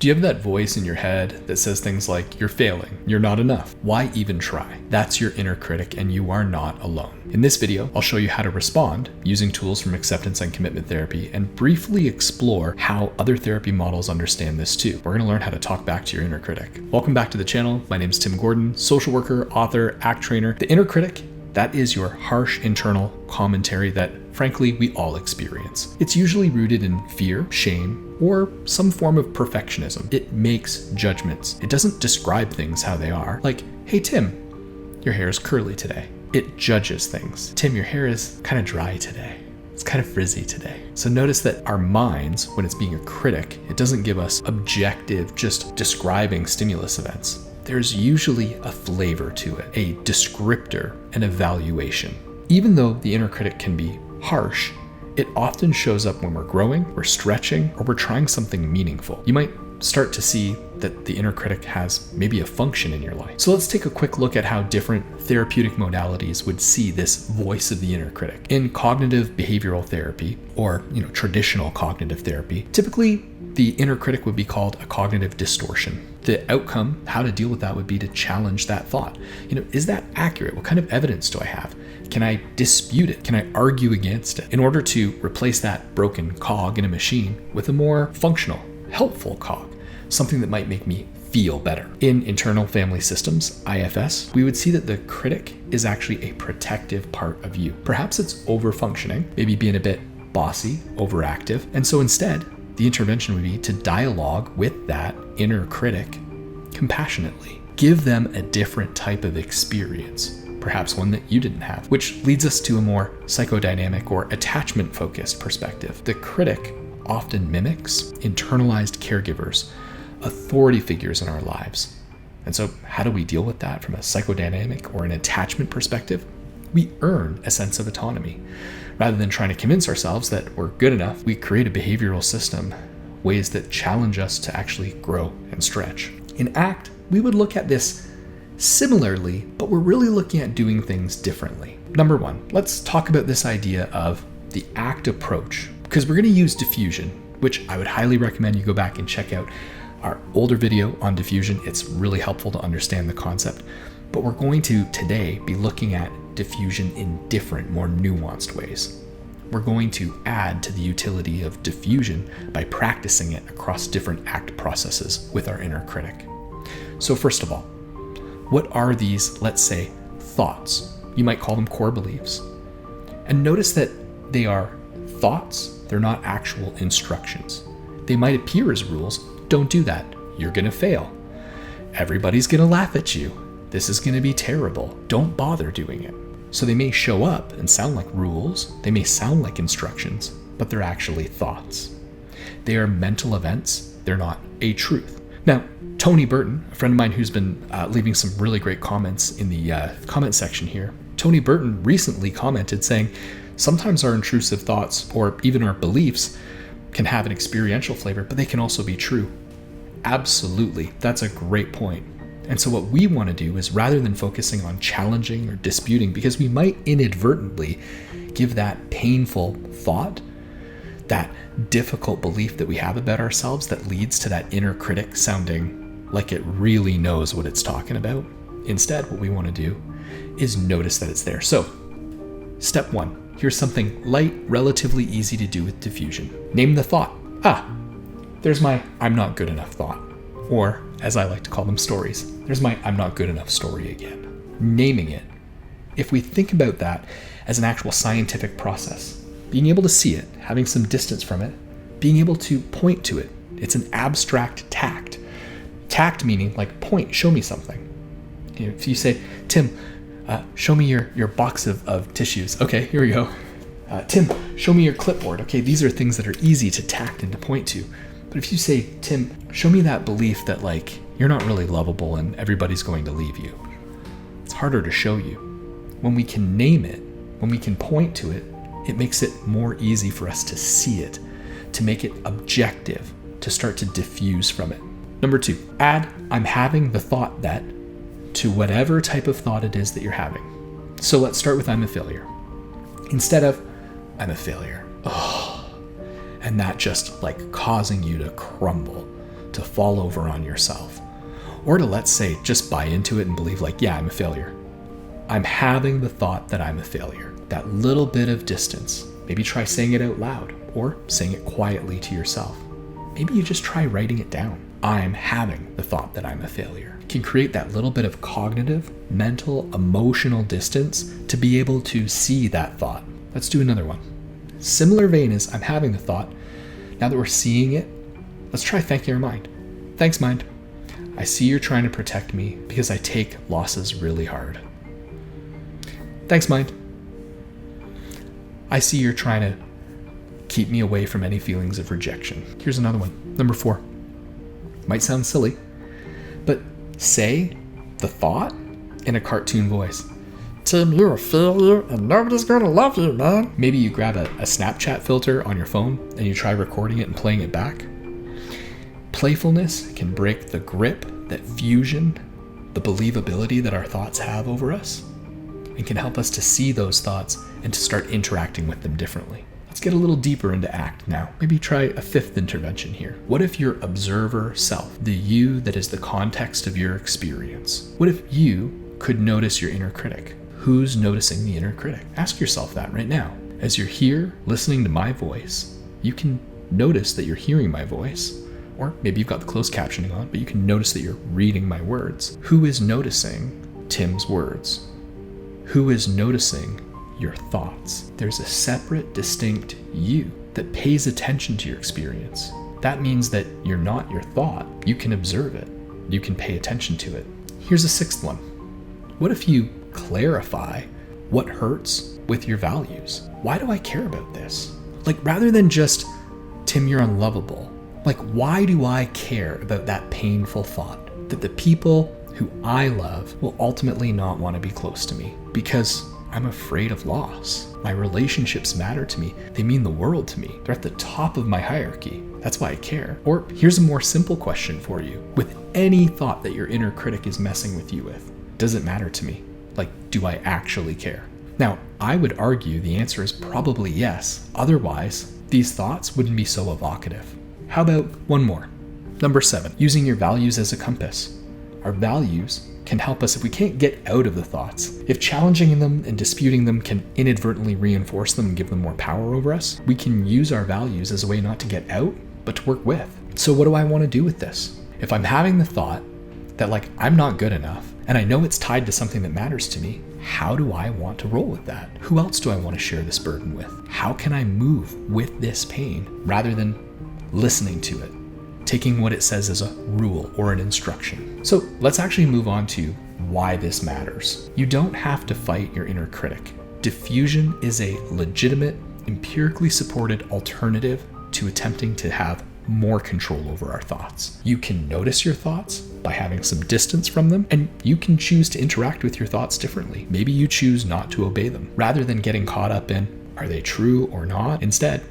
Do you have that voice in your head that says things like, you're failing, you're not enough, why even try? That's your inner critic, and you are not alone. In this video, I'll show you how to respond using tools from acceptance and commitment therapy and briefly explore how other therapy models understand this too. We're going to learn how to talk back to your inner critic. Welcome back to the channel. My name is Tim Gordon, social worker, author, ACT trainer. The inner critic, that is your harsh internal commentary that, frankly, we all experience. It's usually rooted in fear, shame, or some form of perfectionism. It makes judgments. It doesn't describe things how they are. Like, hey, Tim, your hair is curly today. It judges things. Tim, your hair is kind of dry today. It's kind of frizzy today. So notice that our minds, when it's being a critic, it doesn't give us objective, just describing stimulus events. There's usually a flavor to it, a descriptor, an evaluation. Even though the inner critic can be harsh, it often shows up when we're growing, we're stretching, or we're trying something meaningful. You might start to see that the inner critic has maybe a function in your life. So let's take a quick look at how different therapeutic modalities would see this voice of the inner critic. In cognitive behavioral therapy, or traditional cognitive therapy, typically the inner critic would be called a cognitive distortion. The outcome, how to deal with that, would be to challenge that thought. Is that accurate? What kind of evidence do I have? Can I dispute it? Can I argue against it? In order to replace that broken cog in a machine with a more functional, helpful cog, something that might make me feel better. In internal family systems, IFS, we would see that the critic is actually a protective part of you. Perhaps it's over-functioning, maybe being a bit bossy, overactive. And so instead, the intervention would be to dialogue with that inner critic compassionately. Give them a different type of experience, perhaps one that you didn't have, which leads us to a more psychodynamic or attachment-focused perspective. The critic often mimics internalized caregivers, authority figures in our lives. And so how do we deal with that from a psychodynamic or an attachment perspective? We earn a sense of autonomy. Rather than trying to convince ourselves that we're good enough, we create a behavioral system, ways that challenge us to actually grow and stretch. In ACT, we would look at this similarly, but we're really looking at doing things differently. Number one, let's talk about this idea of the ACT approach, because we're going to use diffusion, which I would highly recommend you go back and check out our older video on diffusion. It's really helpful to understand the concept. But we're going to today be looking at diffusion in different, more nuanced ways. We're going to add to the utility of diffusion by practicing it across different ACT processes with our inner critic. So first of all, what are these, let's say, thoughts? You might call them core beliefs. And notice that they are thoughts, they're not actual instructions. They might appear as rules. Don't do that. You're going to fail. Everybody's going to laugh at you. This is going to be terrible. Don't bother doing it. So they may show up and sound like rules. They may sound like instructions, but they're actually thoughts. They are mental events. They're not a truth. Now, Tony Burton, a friend of mine who's been leaving some really great comments in the comment section here, Tony Burton recently commented saying, sometimes our intrusive thoughts or even our beliefs can have an experiential flavor, but they can also be true. Absolutely. That's a great point. And so what we want to do is, rather than focusing on challenging or disputing, because we might inadvertently give that painful thought, that difficult belief that we have about ourselves that leads to that inner critic sounding like it really knows what it's talking about. Instead, what we want to do is notice that it's there. So, step one, here's something light, relatively easy to do with diffusion. Name the thought. There's my I'm not good enough thought. Or, as I like to call them, stories. There's my I'm not good enough story again. Naming it. If we think about that as an actual scientific process, being able to see it, having some distance from it, being able to point to it, it's an abstract tact. Tact meaning like point, show me something. If you say, Tim, show me your box of tissues. Okay, here we go. Tim, show me your clipboard. Okay, these are things that are easy to tact and to point to. But if you say, Tim, show me that belief that you're not really lovable and everybody's going to leave you, it's harder to show you. When we can name it, when we can point to it, it makes it more easy for us to see it, to make it objective, to start to diffuse from it. Number two, add I'm having the thought that to whatever type of thought it is that you're having. So let's start with I'm a failure. Instead of I'm a failure. And that just causing you to crumble, to to fall over on yourself. Or to, let's say, just buy into it and believe like, yeah, I'm a failure. I'm having the thought that I'm a failure. That little bit of distance. Maybe try saying it out loud or saying it quietly to yourself. Maybe you just try writing it down. I'm having the thought that I'm a failure. It can create that little bit of cognitive, mental, emotional distance to be able to see that thought. Let's do another one. Similar vein as I'm having the thought. Now that we're seeing it, let's try thanking our mind. Thanks, mind. I see you're trying to protect me because I take losses really hard. Thanks, mind. I see you're trying to keep me away from any feelings of rejection. Here's another one. Number 4. Might sound silly, but say the thought in a cartoon voice. Tim, you're a failure and nobody's gonna love you, man. Maybe you grab a Snapchat filter on your phone and you try recording it and playing it back. Playfulness can break the grip that fusion, the believability that our thoughts have over us, and can help us to see those thoughts and to start interacting with them differently. Let's get a little deeper into ACT now. Maybe try a 5th intervention here. What if your observer self, the you that is the context of your experience, what if you could notice your inner critic? Who's noticing the inner critic? Ask yourself that right now. As you're here listening to my voice, you can notice that you're hearing my voice, or maybe you've got the closed captioning on, but you can notice that you're reading my words. Who is noticing Tim's words? Who is noticing your thoughts? There's a separate, distinct you that pays attention to your experience. That means that you're not your thought. You can observe it. You can pay attention to it. Here's a 6th one. What if you clarify what hurts with your values? Why do I care about this? Like, rather than just, Tim, you're unlovable. Like, why do I care about that painful thought that the people who I love will ultimately not want to be close to me? Because I'm afraid of loss. My relationships matter to me. They mean the world to me. They're at the top of my hierarchy. That's why I care. Or here's a more simple question for you. With any thought that your inner critic is messing with you with, does it matter to me? Like, do I actually care? Now, I would argue the answer is probably yes. Otherwise, these thoughts wouldn't be so evocative. How about one more? Number 7, using your values as a compass. Our values can help us if we can't get out of the thoughts. If challenging them and disputing them can inadvertently reinforce them and give them more power over us, we can use our values as a way not to get out, but to work with. So what do I want to do with this? If I'm having the thought that like I'm not good enough, and I know it's tied to something that matters to me, how do I want to roll with that? Who else do I want to share this burden with? How can I move with this pain rather than listening to it? Taking what it says as a rule or an instruction. So let's actually move on to why this matters. You don't have to fight your inner critic. Diffusion is a legitimate, empirically supported alternative to attempting to have more control over our thoughts. You can notice your thoughts by having some distance from them, and you can choose to interact with your thoughts differently. Maybe you choose not to obey them. Rather than getting caught up in, are they true or not? Instead,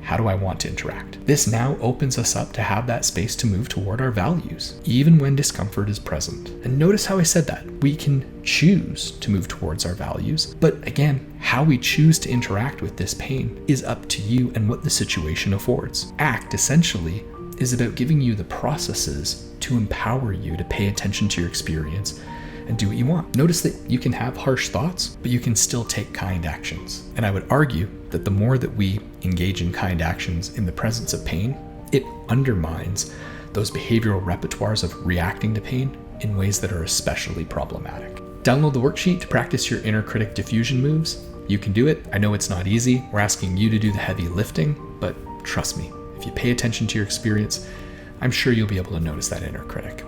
how do I want to interact? This now opens us up to have that space to move toward our values, even when discomfort is present. And notice how I said that. We can choose to move towards our values, but again, how we choose to interact with this pain is up to you and what the situation affords. ACT essentially is about giving you the processes to empower you to pay attention to your experience and do what you want. Notice that you can have harsh thoughts, but you can still take kind actions. And I would argue that the more that we engage in kind actions in the presence of pain, it undermines those behavioral repertoires of reacting to pain in ways that are especially problematic. Download the worksheet to practice your inner critic diffusion moves. You can do it. I know it's not easy. We're asking you to do the heavy lifting, but trust me, if you pay attention to your experience, I'm sure you'll be able to notice that inner critic.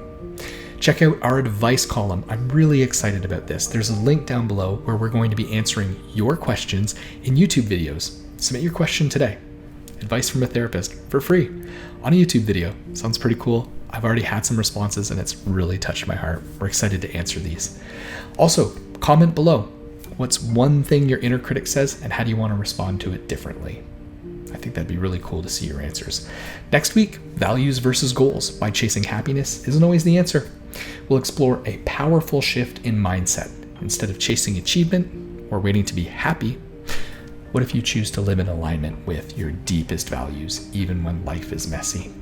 Check out our advice column. I'm really excited about this. There's a link down below where we're going to be answering your questions in YouTube videos. Submit your question today. Advice from a therapist for free on a YouTube video. Sounds pretty cool. I've already had some responses and it's really touched my heart. We're excited to answer these. Also, comment below. What's one thing your inner critic says and how do you want to respond to it differently? I think that'd be really cool to see your answers. Next week, values versus goals. Why chasing happiness isn't always the answer. We'll explore a powerful shift in mindset. Instead of chasing achievement or waiting to be happy, what if you choose to live in alignment with your deepest values, even when life is messy?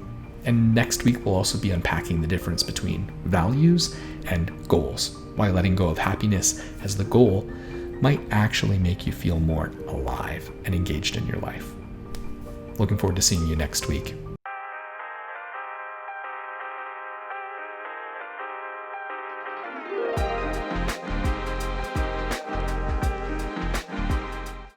And next week, we'll also be unpacking the difference between values and goals, why letting go of happiness as the goal might actually make you feel more alive and engaged in your life. Looking forward to seeing you next week.